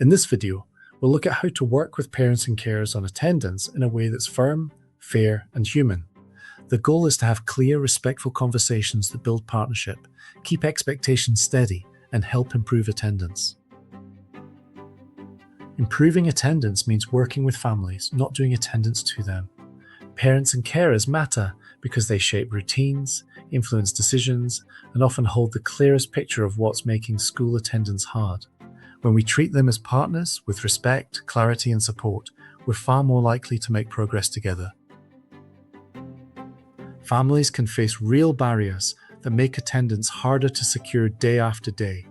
In this video, we'll look at how to work with parents and carers on attendance in a way that's firm, fair, and human. The goal is to have clear, respectful conversations that build partnership, keep expectations steady, and help improve attendance. Improving attendance means working with families, not doing attendance to them. Parents and carers matter because they shape routines, influence decisions, and often hold the clearest picture of what's making school attendance hard. When we treat them as partners with respect, clarity, and support, we're far more likely to make progress together. Families can face real barriers that make attendance harder to secure day after day.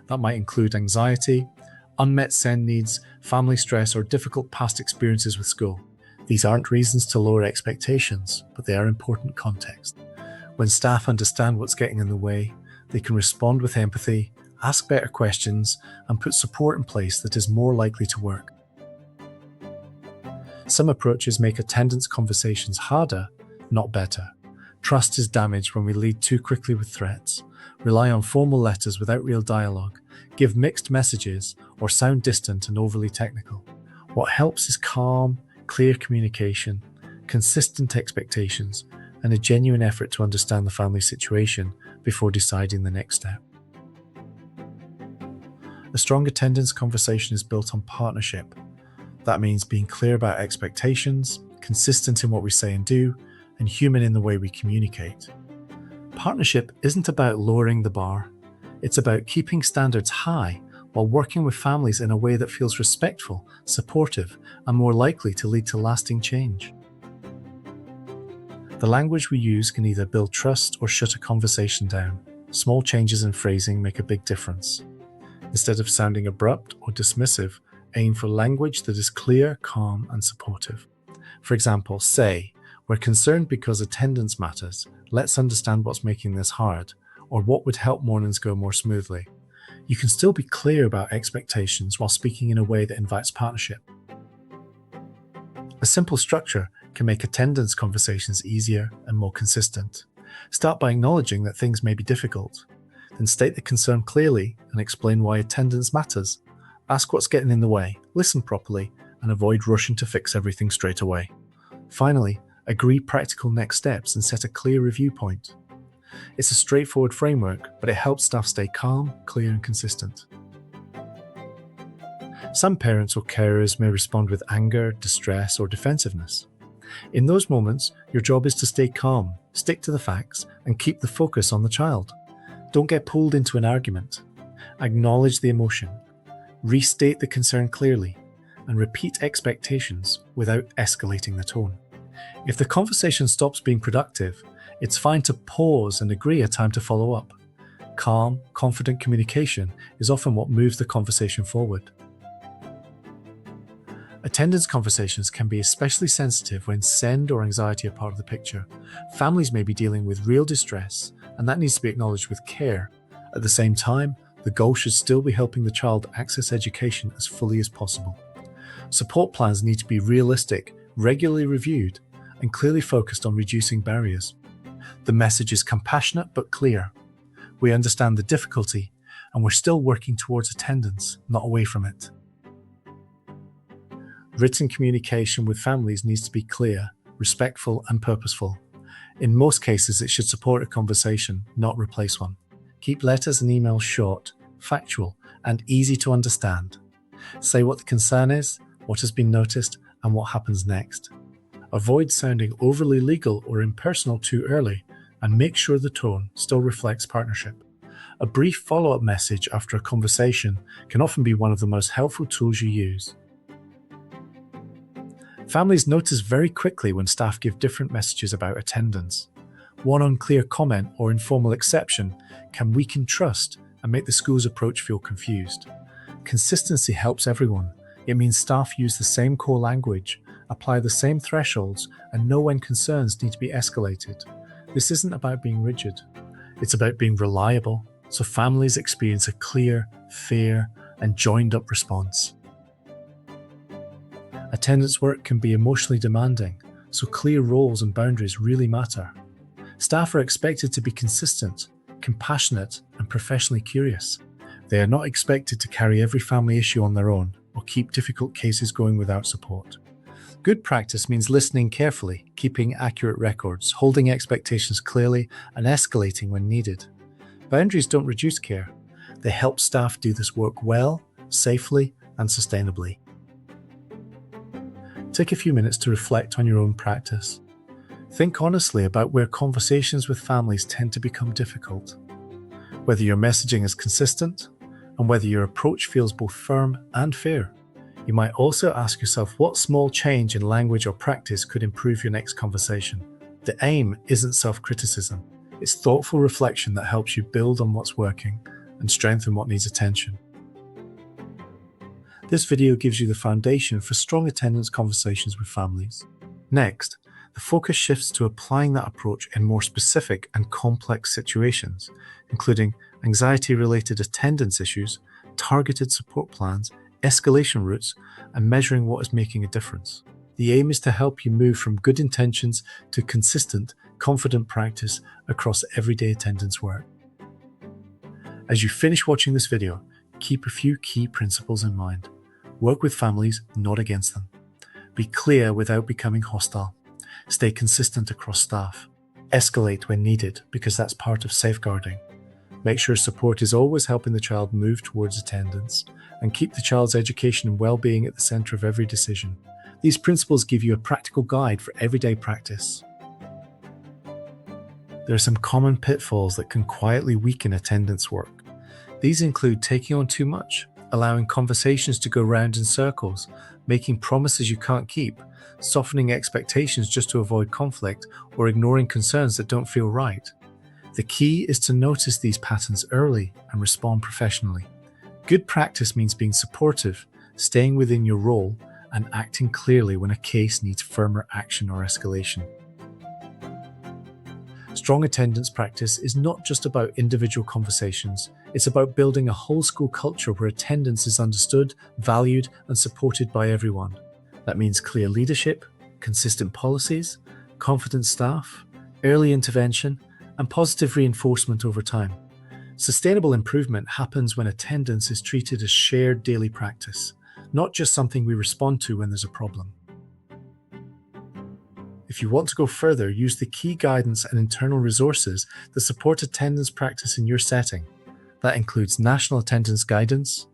That might include anxiety, unmet SEND needs, family stress, or difficult past experiences with school. These aren't reasons to lower expectations, but they are important context. When staff understand what's getting in the way, they can respond with empathy, ask better questions, and put support in place that is more likely to work. Some approaches make attendance conversations harder, not better. Trust is damaged when we lead too quickly with threats, rely on formal letters without real dialogue, give mixed messages, or sound distant and overly technical. What helps is calm, clear communication, consistent expectations, and a genuine effort to understand the family situation before deciding the next step. A strong attendance conversation is built on partnership. That means being clear about expectations, consistent in what we say and do, and human in the way we communicate. Partnership isn't about lowering the bar. It's about keeping standards high while working with families in a way that feels respectful, supportive, and more likely to lead to lasting change. The language we use can either build trust or shut a conversation down. Small changes in phrasing make a big difference. Instead of sounding abrupt or dismissive, aim for language that is clear, calm, and supportive. For example, say, "We're concerned because attendance matters. Let's understand what's making this hard," or "What would help mornings go more smoothly?" You can still be clear about expectations while speaking in a way that invites partnership. A simple structure can make attendance conversations easier and more consistent. Start by acknowledging that things may be difficult. Then state the concern clearly and explain why attendance matters. Ask what's getting in the way, listen properly, and avoid rushing to fix everything straight away. Finally, agree practical next steps and set a clear review point. It's a straightforward framework, but it helps staff stay calm, clear, and consistent. Some parents or carers may respond with anger, distress, or defensiveness. In those moments, your job is to stay calm, stick to the facts, and keep the focus on the child. Don't get pulled into an argument. Acknowledge the emotion, restate the concern clearly, and repeat expectations without escalating the tone. If the conversation stops being productive, it's fine to pause and agree a time to follow up. Calm, confident communication is often what moves the conversation forward. Attendance conversations can be especially sensitive when SEND or anxiety are part of the picture. Families may be dealing with real distress, and that needs to be acknowledged with care. At the same time, the goal should still be helping the child access education as fully as possible. Support plans need to be realistic, regularly reviewed, and clearly focused on reducing barriers. The message is compassionate but clear. We understand the difficulty, and we're still working towards attendance, not away from it. Written communication with families needs to be clear, respectful, and purposeful. In most cases, it should support a conversation, not replace one. Keep letters and emails short, factual, and easy to understand. Say what the concern is, what has been noticed, and what happens next. Avoid sounding overly legal or impersonal too early, and make sure the tone still reflects partnership. A brief follow-up message after a conversation can often be one of the most helpful tools you use. Families notice very quickly when staff give different messages about attendance. One unclear comment or informal exception can weaken trust and make the school's approach feel confused. Consistency helps everyone. It means staff use the same core language, apply the same thresholds, and know when concerns need to be escalated. This isn't about being rigid. It's about being reliable, so families experience a clear, fair, and joined-up response. Attendance work can be emotionally demanding, so clear roles and boundaries really matter. Staff are expected to be consistent, compassionate, and professionally curious. They are not expected to carry every family issue on their own or keep difficult cases going without support. Good practice means listening carefully, keeping accurate records, holding expectations clearly, and escalating when needed. Boundaries don't reduce care. They help staff do this work well, safely, and sustainably. Take a few minutes to reflect on your own practice. Think honestly about where conversations with families tend to become difficult, whether your messaging is consistent, and whether your approach feels both firm and fair. You might also ask yourself what small change in language or practice could improve your next conversation. The aim isn't self-criticism. It's thoughtful reflection that helps you build on what's working and strengthen what needs attention. This video gives you the foundation for strong attendance conversations with families. Next, the focus shifts to applying that approach in more specific and complex situations, including anxiety-related attendance issues, targeted support plans, escalation routes, and measuring what is making a difference. The aim is to help you move from good intentions to consistent, confident practice across everyday attendance work. As you finish watching this video, keep a few key principles in mind. Work with families, not against them. Be clear without becoming hostile. Stay consistent across staff. Escalate when needed, because that's part of safeguarding. Make sure support is always helping the child move towards attendance, and keep the child's education and well-being at the center of every decision. These principles give you a practical guide for everyday practice. There are some common pitfalls that can quietly weaken attendance work. These include taking on too much, allowing conversations to go round in circles, making promises you can't keep, softening expectations just to avoid conflict, or ignoring concerns that don't feel right. The key is to notice these patterns early and respond professionally. Good practice means being supportive, staying within your role, and acting clearly when a case needs firmer action or escalation. Strong attendance practice is not just about individual conversations, it's about building a whole school culture where attendance is understood, valued, and supported by everyone. That means clear leadership, consistent policies, confident staff, early intervention, and positive reinforcement over time. Sustainable improvement happens when attendance is treated as shared daily practice, not just something we respond to when there's a problem. If you want to go further, use the key guidance and internal resources that support attendance practice in your setting. That includes national attendance guidance,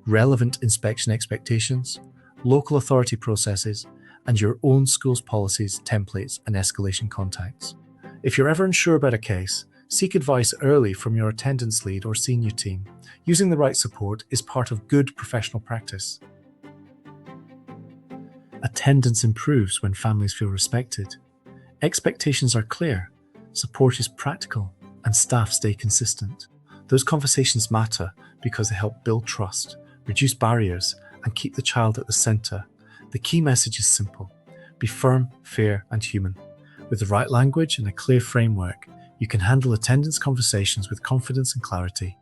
relevant inspection expectations, local authority processes, and your own school's policies, templates, and escalation contacts. If you're ever unsure about a case, seek advice early from your attendance lead or senior team. Using the right support is part of good professional practice. Attendance improves when families feel respected. Expectations are clear, support is practical, and staff stay consistent. Those conversations matter because they help build trust, reduce barriers, and keep the child at the center. The key message is simple: be firm, fair, and human. With the right language and a clear framework, you can handle attendance conversations with confidence and clarity.